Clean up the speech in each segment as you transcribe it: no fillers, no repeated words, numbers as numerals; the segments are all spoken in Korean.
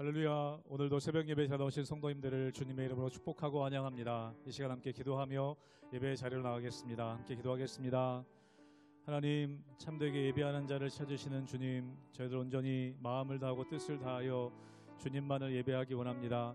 할렐루야. 오늘도 새벽 예배에 찾아오신 성도님들을 주님의 이름으로 축복하고 환영합니다. 이 시간 함께 기도하며 예배의 자리로 나가겠습니다. 함께 기도하겠습니다. 하나님, 참되게 예배하는 자를 찾으시는 주님, 저희들 온전히 마음을 다하고 뜻을 다하여 주님만을 예배하기 원합니다.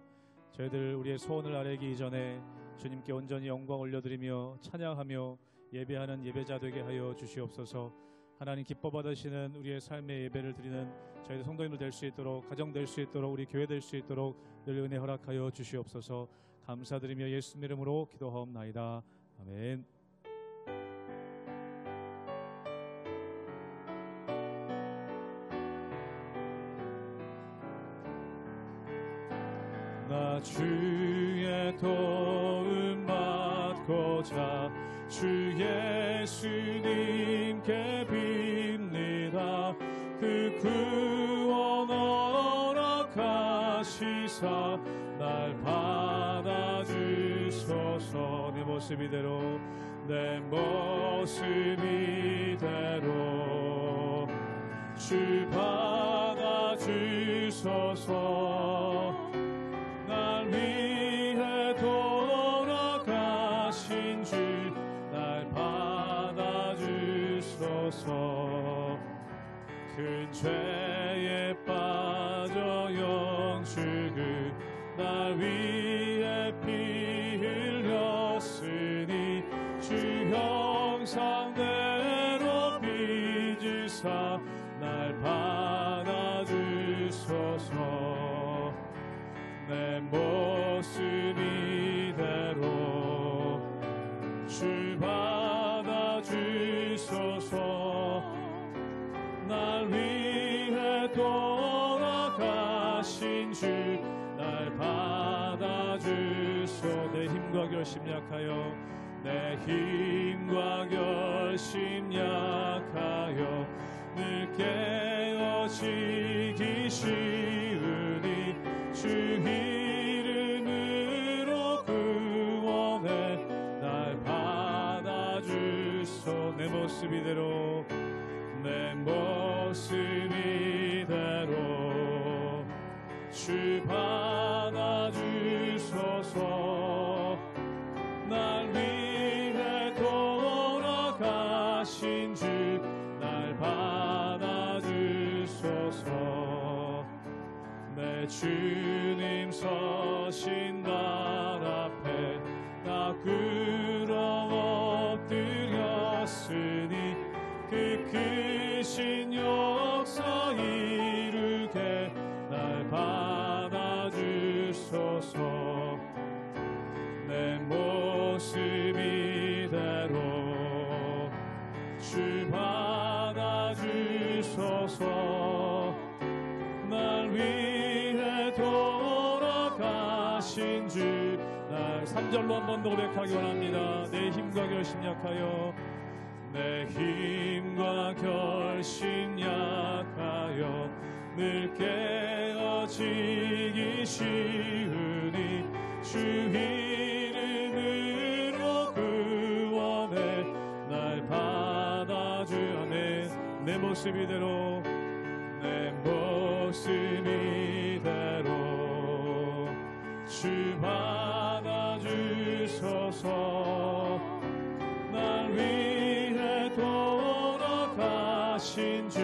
저희들 우리의 소원을 아뢰기 이전에 주님께 온전히 영광 올려드리며 찬양하며 예배하는 예배자 되게 하여 주시옵소서. 하나님 기뻐 받으시는 우리의 삶의 예배를 드리는 저희들 성도님들 될 수 있도록, 가정 될 수 있도록, 우리 교회 될 수 있도록 늘 은혜 허락하여 주시옵소서. 감사드리며 예수님 이름으로 기도하옵나이다. 아멘. 나 주의 도움 받고자 주 예수님께 빕니다. 그 구원 허락하시사 날 받아주소서. 내 모습 이대로, 내 모습 이대로 주 받아주소서. 날 위해 돌아가신 주 날 받아주소서. 큰 죄에 빠져 영축을 날 위해 피 흘렸으니 주 형상대로 빚으사 날 받아주소서. 내 모습 이대로 주 받아주소서. 날 위해 돌아가신 주 날 받아주소서. 내 힘과 결심 약하여, 내 힘과 결심 약하여 늘 깨어지기 쉬우니 주 이름으로 구원해 날 받아주소. 내 모습 이대로, 내 모습 이대로 주 받아주소서. 날 위해 돌아가신 주 날 받아주소서. 내 주님 서신 날 앞에 나 꿇어 엎드렸으니 그 크신 역사 이루게 날 받아주소서. 내 모습 이대로 주 받아주소서. 날 위해 돌아가신 주 날 3절로 한 번 더 고백하기 원합니다. 내 힘과 결심 약하여, 내 힘과 결심 약하여 늘 깨어지기 쉬우니 주 이름으로 구원해 날 받아주. 아멘. 내 모습 이대로, 내 모습 이대로 주 받아주소서. 날 위해 돌아가신 주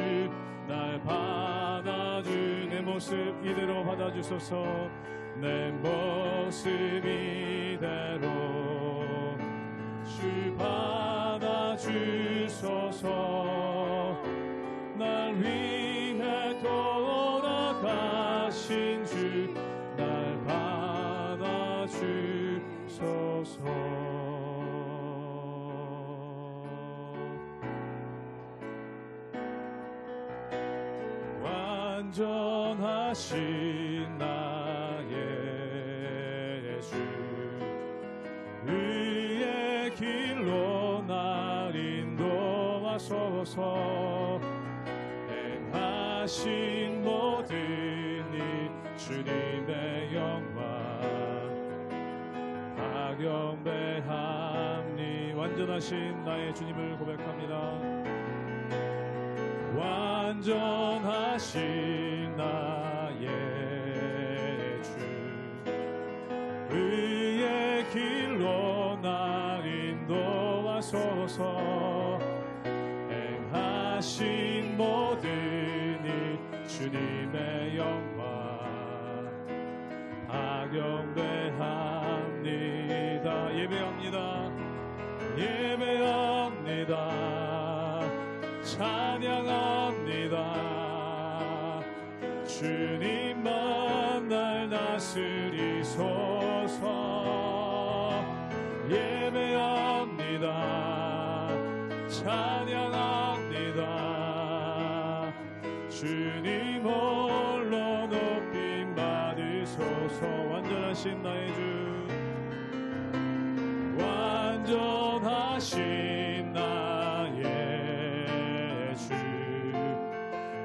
날 받아주. 내 모습 이대로 받아주소서. 내 모습 이대로 주 받아주소서. 날 위해 돌아가신 주 날 받아주소서. 완전하신 나의 주, 의의 길로 날 인도하소서. 행하신 모든 일 주님의 영광 박영배함니. 완전하신 나의 주님을 고백합니다. 완전하신 나의 의의 길로 날 인도하소서. 행하신 모든 일 주님의 영광 박영배합니다. 예배합니다. 예배합니다. 찬양합니다. 주님만 날 다스리소서. 예배합니다. 찬양합니다. 주님 홀로 높임 받으소서. 완전하신 나의 주, 완전하신 나의 주,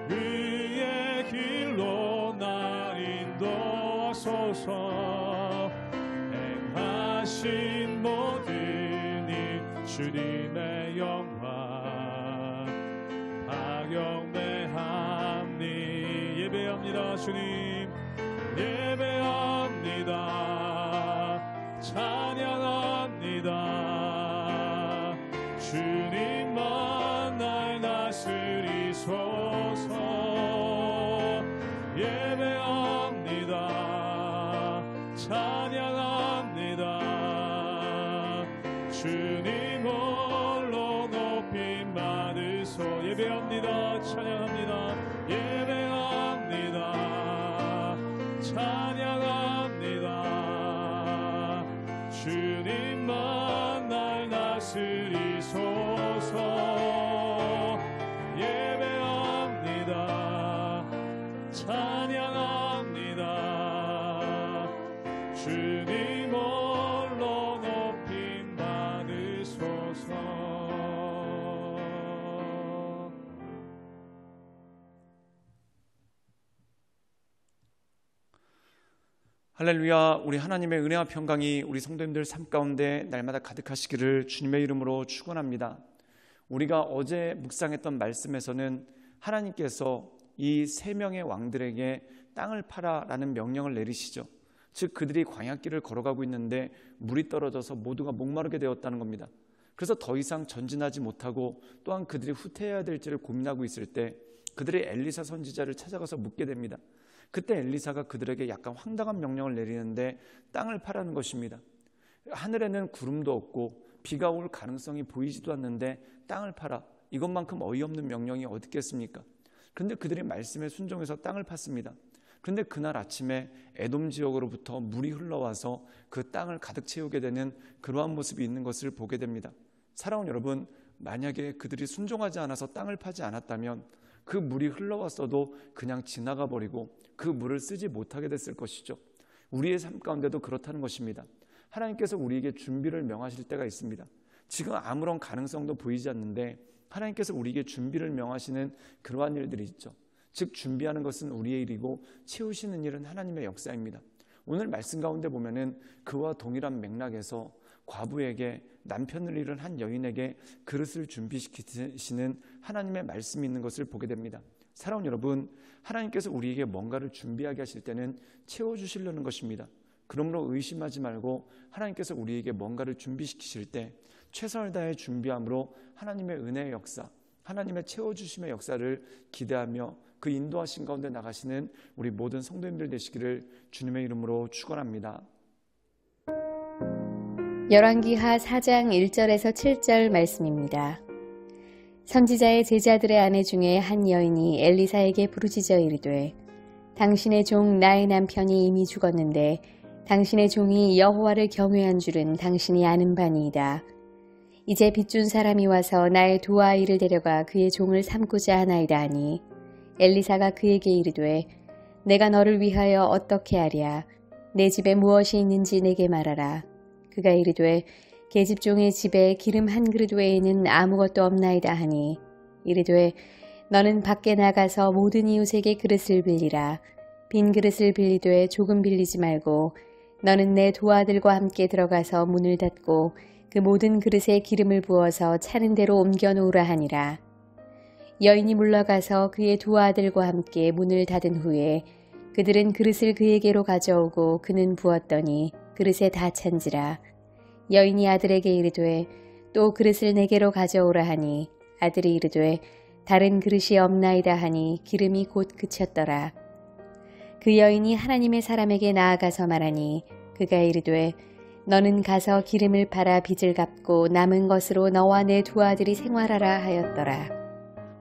의의 길로 날 인도하소서. 행하신 모든 일 주님의 영광 박영배합니. 예배합니다. 주님 예배합니다. 찬양합니다. 주님만 날 다스리소서. 예배합니다. 찬양합니다. 주님 홀로 높임 받으소. 예배합니다. 찬양합니다. 예배합니다. 찬양합니다. 주님만 날 다스리소서. 예배합니다. 찬양합니다. 주님 홀로 높임 받으소서. 할렐루야. 우리 하나님의 은혜와 평강이 우리 성도님들 삶 가운데 날마다 가득하시기를 주님의 이름으로 축원합니다. 우리가 어제 묵상했던 말씀에서는 하나님께서 이 세 명의 왕들에게 땅을 팔아라는 명령을 내리시죠. 즉 그들이 광야길을 걸어가고 있는데 물이 떨어져서 모두가 목마르게 되었다는 겁니다. 그래서 더 이상 전진하지 못하고 또한 그들이 후퇴해야 될지를 고민하고 있을 때 그들이 엘리사 선지자를 찾아가서 묻게 됩니다. 그때 엘리사가 그들에게 약간 황당한 명령을 내리는데 땅을 파라는 것입니다. 하늘에는 구름도 없고 비가 올 가능성이 보이지도 않는데 땅을 파라. 이것만큼 어이없는 명령이 어디 있겠습니까? 그런데 그들이 말씀에 순종해서 땅을 팠습니다. 그런데 그날 아침에 에돔 지역으로부터 물이 흘러와서 그 땅을 가득 채우게 되는 그러한 모습이 있는 것을 보게 됩니다. 사랑하는 여러분, 만약에 그들이 순종하지 않아서 땅을 파지 않았다면 그 물이 흘러왔어도 그냥 지나가 버리고 그 물을 쓰지 못하게 됐을 것이죠. 우리의 삶 가운데도 그렇다는 것입니다. 하나님께서 우리에게 준비를 명하실 때가 있습니다. 지금 아무런 가능성도 보이지 않는데 하나님께서 우리에게 준비를 명하시는 그러한 일들이 있죠. 즉 준비하는 것은 우리의 일이고 채우시는 일은 하나님의 역사입니다. 오늘 말씀 가운데 보면은 그와 동일한 맥락에서 과부에게 남편을 잃은 한 여인에게 그릇을 준비시키시는 하나님의 말씀이 있는 것을 보게 됩니다. 사랑하는 여러분, 하나님께서 우리에게 뭔가를 준비하게 하실 때는 채워주시려는 것입니다. 그러므로 의심하지 말고 하나님께서 우리에게 뭔가를 준비시키실 때 최선을 다해 준비함으로 하나님의 은혜의 역사, 하나님의 채워주심의 역사를 기대하며 그 인도하신 가운데 나가시는 우리 모든 성도님들 되시기를 주님의 이름으로 축원합니다. 열왕기하 4장 1절에서 7절 말씀입니다. 선지자의 제자들의 아내 중에 한 여인이 엘리사에게 부르짖어 이르되 당신의 종 나의 남편이 이미 죽었는데 당신의 종이 여호와를 경외한 줄은 당신이 아는 바니이다. 이제 빚준 사람이 와서 나의 두 아이를 데려가 그의 종을 삼고자 하나이다 하니 엘리사가 그에게 이르되 내가 너를 위하여 어떻게 하랴. 내 집에 무엇이 있는지 내게 말하라. 그가 이르되 계집종의 집에 기름 한 그릇 외에는 아무것도 없나이다 하니 이르되 너는 밖에 나가서 모든 이웃에게 그릇을 빌리라. 빈 그릇을 빌리되 조금 빌리지 말고 너는 내 두 아들과 함께 들어가서 문을 닫고 그 모든 그릇에 기름을 부어서 차는 대로 옮겨 놓으라 하니라. 여인이 물러가서 그의 두 아들과 함께 문을 닫은 후에 그들은 그릇을 그에게로 가져오고 그는 부었더니 그릇에 다 찬지라. 여인이 아들에게 이르되 또 그릇을 내게로 가져오라 하니 아들이 이르되 다른 그릇이 없나이다 하니 기름이 곧 그쳤더라. 그 여인이 하나님의 사람에게 나아가서 말하니 그가 이르되 너는 가서 기름을 팔아 빚을 갚고 남은 것으로 너와 내 두 아들이 생활하라 하였더라.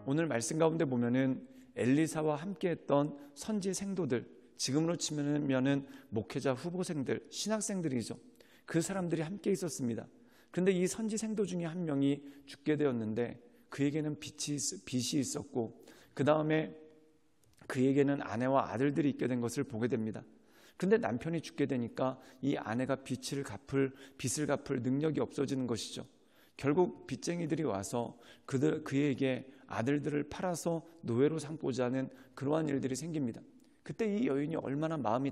오늘 말씀 가운데 보면은 엘리사와 함께했던 선지 생도들, 지금으로 치면은 목회자 후보생들, 신학생들이죠. 그 사람들이 함께 있었습니다. 그런데 이 선지 생도 중에 한 명이 죽게 되었는데 그에게는 빚이 있었고 그 다음에 그에게는 아내와 아들들이 있게 된 것을 보게 됩니다. 그런데 남편이 죽게 되니까 이 아내가 빚을 갚을 능력이 없어지는 것이죠. 결국 빚쟁이들이 와서 그에게 아들들을 팔아서 노예로 삼고자 하는 그러한 일들이 생깁니다. 그때 이 여인이 얼마나 마음이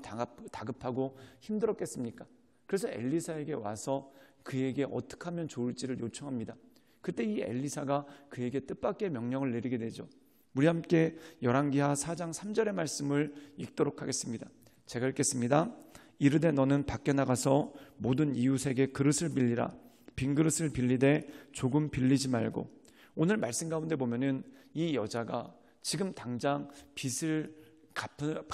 다급하고 힘들었겠습니까? 그래서 엘리사에게 와서 그에게 어떻게 하면 좋을지를 요청합니다. 그때 이 엘리사가 그에게 뜻밖의 명령을 내리게 되죠. 우리 함께 열왕기하 4장 3절의 말씀을 읽도록 하겠습니다. 제가 읽겠습니다. 이르되 너는 밖에 나가서 모든 이웃에게 그릇을 빌리라. 빈 그릇을 빌리되 조금 빌리지 말고. 오늘 말씀 가운데 보면은 이 여자가 지금 당장 빚을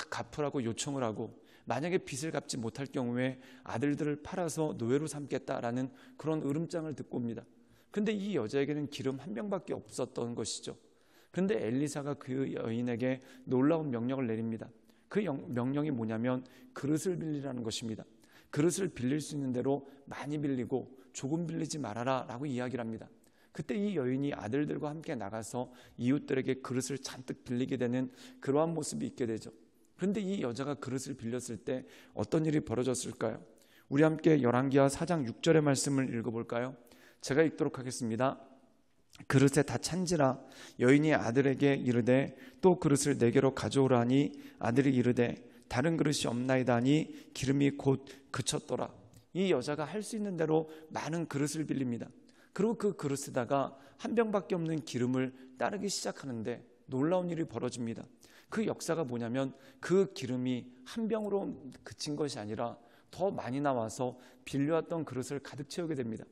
갚으라고 요청을 하고 만약에 빚을 갚지 못할 경우에 아들들을 팔아서 노예로 삼겠다라는 그런 으름장을 듣고 옵니다. 그런데 이 여자에게는 기름 한 병밖에 없었던 것이죠. 그런데 엘리사가 그 여인에게 놀라운 명령을 내립니다. 그 명령이 뭐냐면 그릇을 빌리라는 것입니다. 그릇을 빌릴 수 있는 대로 많이 빌리고 조금 빌리지 말아라 라고 이야기를 합니다. 그때 이 여인이 아들들과 함께 나가서 이웃들에게 그릇을 잔뜩 빌리게 되는 그러한 모습이 있게 되죠. 그런데 이 여자가 그릇을 빌렸을 때 어떤 일이 벌어졌을까요? 우리 함께 열왕기하 4장 6절의 말씀을 읽어볼까요? 제가 읽도록 하겠습니다. 그릇에 다 찬지라. 여인이 아들에게 이르되 또 그릇을 내게로 가져오라 하니 아들이 이르되 다른 그릇이 없나이다 하니 기름이 곧 그쳤더라. 이 여자가 할 수 있는 대로 많은 그릇을 빌립니다. 그리고 그 그릇에다가 한 병밖에 없는 기름을 따르기 시작하는데 놀라운 일이 벌어집니다. 그 역사가 뭐냐면 그 기름이 한 병으로 그친 것이 아니라 더 많이 나와서 빌려왔던 그릇을 가득 채우게 됩니다.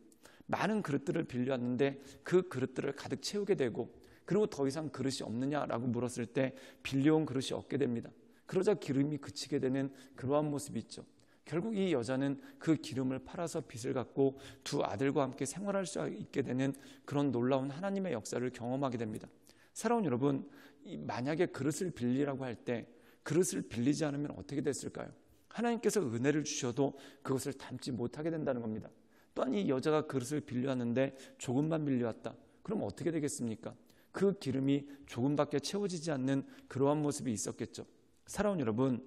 많은 그릇들을 빌려왔는데 그 그릇들을 가득 채우게 되고 그리고 더 이상 그릇이 없느냐라고 물었을 때 빌려온 그릇이 없게 됩니다. 그러자 기름이 그치게 되는 그러한 모습이 있죠. 결국 이 여자는 그 기름을 팔아서 빚을 갚고 두 아들과 함께 생활할 수 있게 되는 그런 놀라운 하나님의 역사를 경험하게 됩니다. 사랑하는 여러분, 만약에 그릇을 빌리라고 할 때 그릇을 빌리지 않으면 어떻게 됐을까요? 하나님께서 은혜를 주셔도 그것을 담지 못하게 된다는 겁니다. 또한 이 여자가 그릇을 빌려왔는데 조금만 빌려왔다. 그럼 어떻게 되겠습니까? 그 기름이 조금밖에 채워지지 않는 그러한 모습이 있었겠죠. 사랑하는 여러분,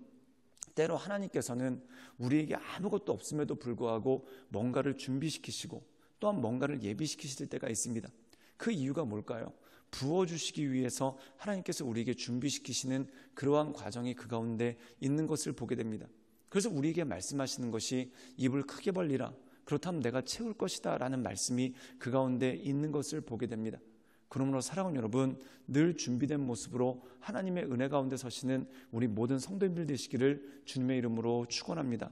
때로 하나님께서는 우리에게 아무것도 없음에도 불구하고 뭔가를 준비시키시고 또한 뭔가를 예비시키실 때가 있습니다. 그 이유가 뭘까요? 부어주시기 위해서 하나님께서 우리에게 준비시키시는 그러한 과정이 그 가운데 있는 것을 보게 됩니다. 그래서 우리에게 말씀하시는 것이 입을 크게 벌리라. 그렇다면 내가 채울 것이다 라는 말씀이 그 가운데 있는 것을 보게 됩니다. 그러므로 사랑하는 여러분, 늘 준비된 모습으로 하나님의 은혜 가운데 서시는 우리 모든 성도님들 되시기를 주님의 이름으로 축원합니다.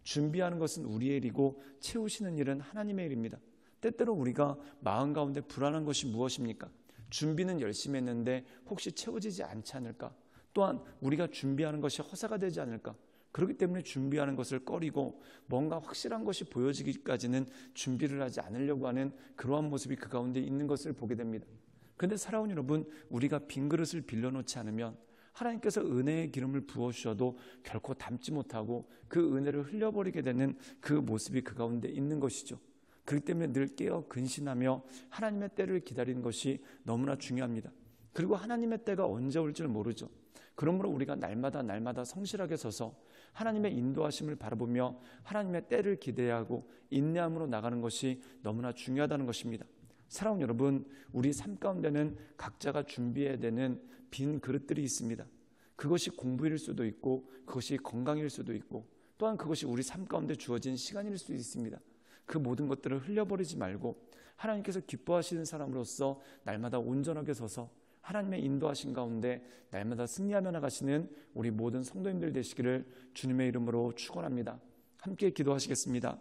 준비하는 것은 우리의 일이고 채우시는 일은 하나님의 일입니다. 때때로 우리가 마음 가운데 불안한 것이 무엇입니까? 준비는 열심히 했는데 혹시 채워지지 않지 않을까? 또한 우리가 준비하는 것이 허사가 되지 않을까? 그렇기 때문에 준비하는 것을 꺼리고 뭔가 확실한 것이 보여지기까지는 준비를 하지 않으려고 하는 그러한 모습이 그 가운데 있는 것을 보게 됩니다. 그런데 사랑하는 여러분, 우리가 빈 그릇을 빌려놓지 않으면 하나님께서 은혜의 기름을 부어주셔도 결코 담지 못하고 그 은혜를 흘려버리게 되는 그 모습이 그 가운데 있는 것이죠. 그렇기 때문에 늘 깨어 근신하며 하나님의 때를 기다리는 것이 너무나 중요합니다. 그리고 하나님의 때가 언제 올 줄 모르죠. 그러므로 우리가 날마다 성실하게 서서 하나님의 인도하심을 바라보며 하나님의 때를 기대하고 인내함으로 나가는 것이 너무나 중요하다는 것입니다. 사랑하는 여러분, 우리 삶 가운데는 각자가 준비해야 되는 빈 그릇들이 있습니다. 그것이 공부일 수도 있고 그것이 건강일 수도 있고 또한 그것이 우리 삶 가운데 주어진 시간일 수도 있습니다. 그 모든 것들을 흘려버리지 말고 하나님께서 기뻐하시는 사람으로서 날마다 온전하게 서서 하나님의 인도하신 가운데 날마다 승리하며 나가시는 우리 모든 성도님들 되시기를 주님의 이름으로 축원합니다. 함께 기도하시겠습니다.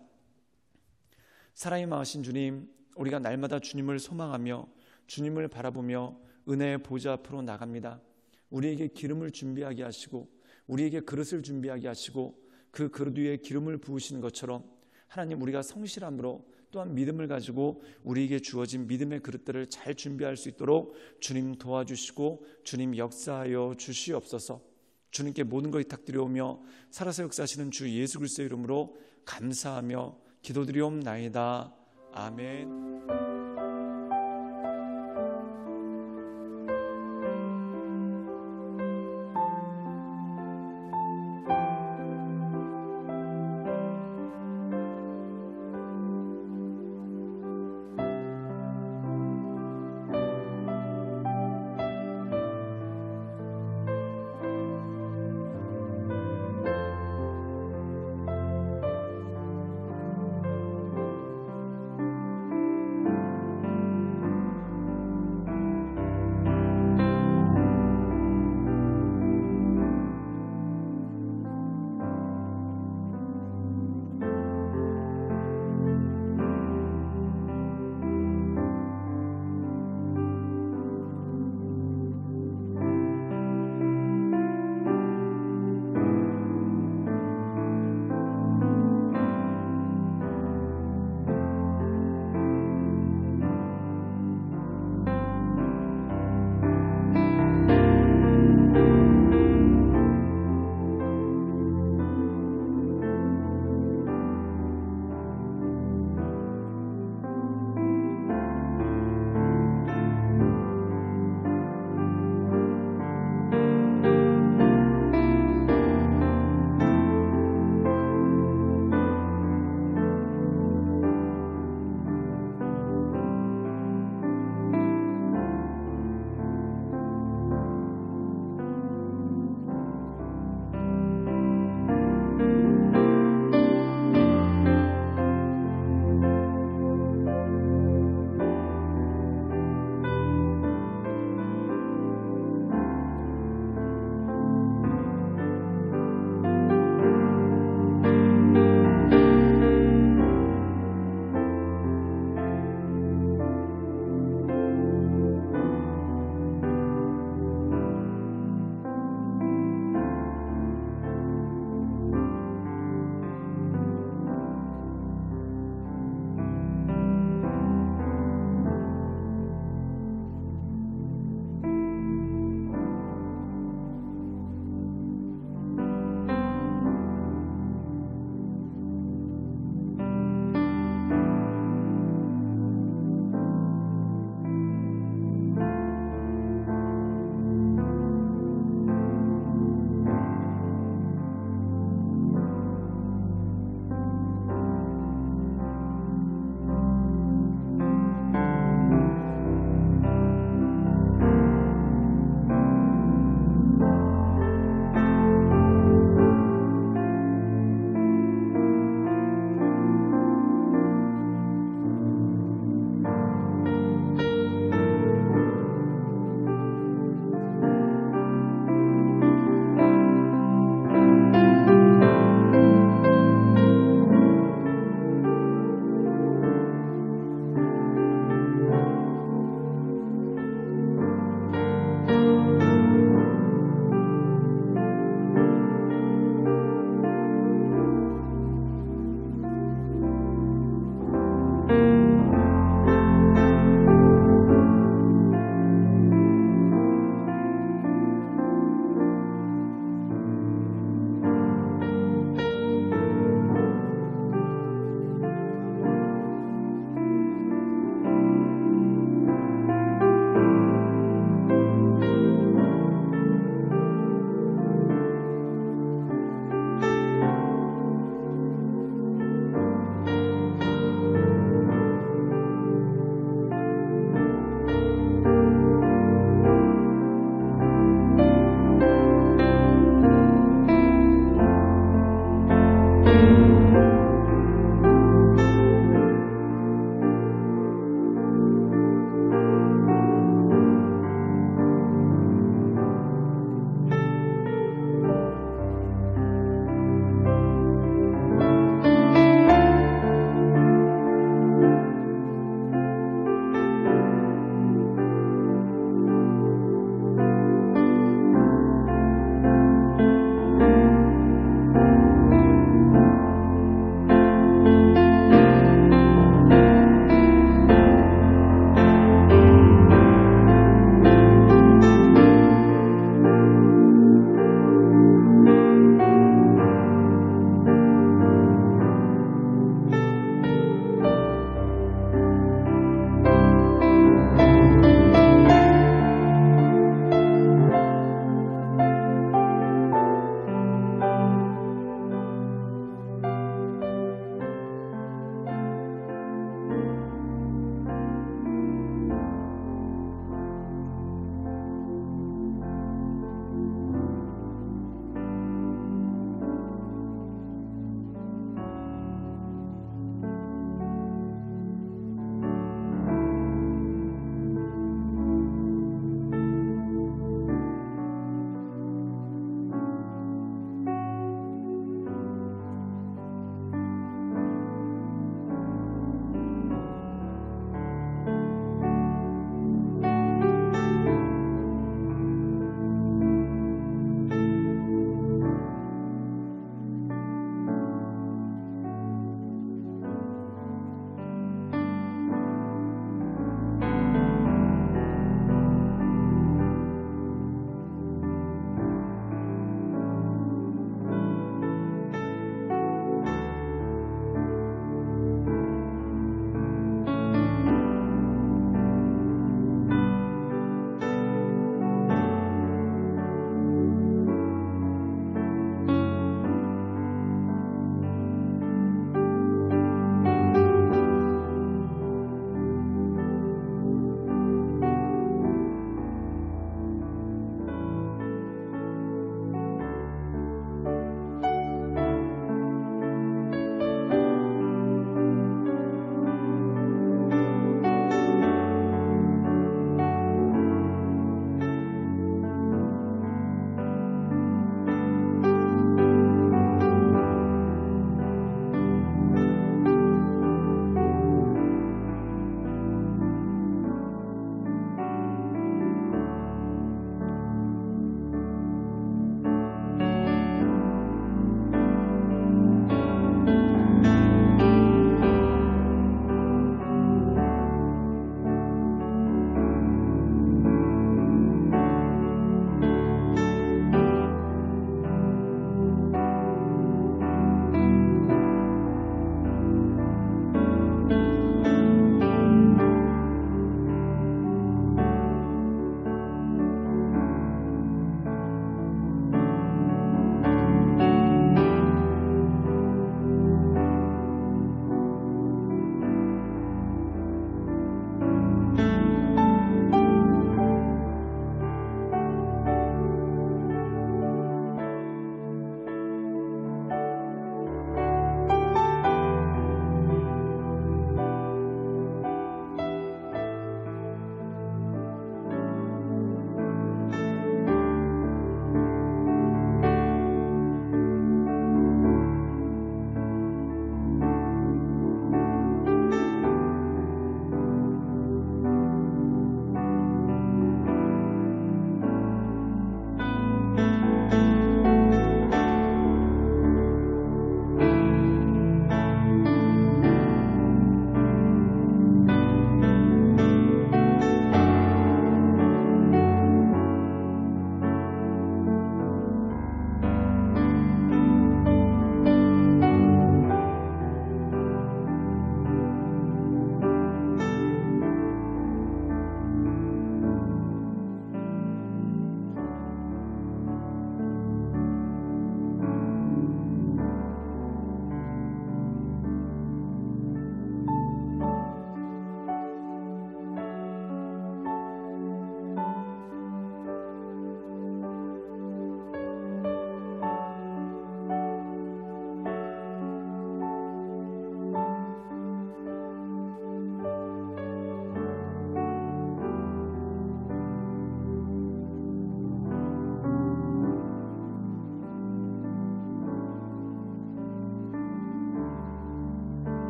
사랑이 많으신 주님, 우리가 날마다 주님을 소망하며 주님을 바라보며 은혜의 보좌 앞으로 나갑니다. 우리에게 기름을 준비하게 하시고 우리에게 그릇을 준비하게 하시고 그 그릇 위에 기름을 부으시는 것처럼 하나님, 우리가 성실함으로 또한 믿음을 가지고 우리에게 주어진 믿음의 그릇들을 잘 준비할 수 있도록 주님 도와주시고 주님 역사하여 주시옵소서. 주님께 모든 걸 부탁드려오며 살아서 역사하시는 주 예수 그리스도의 이름으로 감사하며 기도드리옵나이다. 아멘.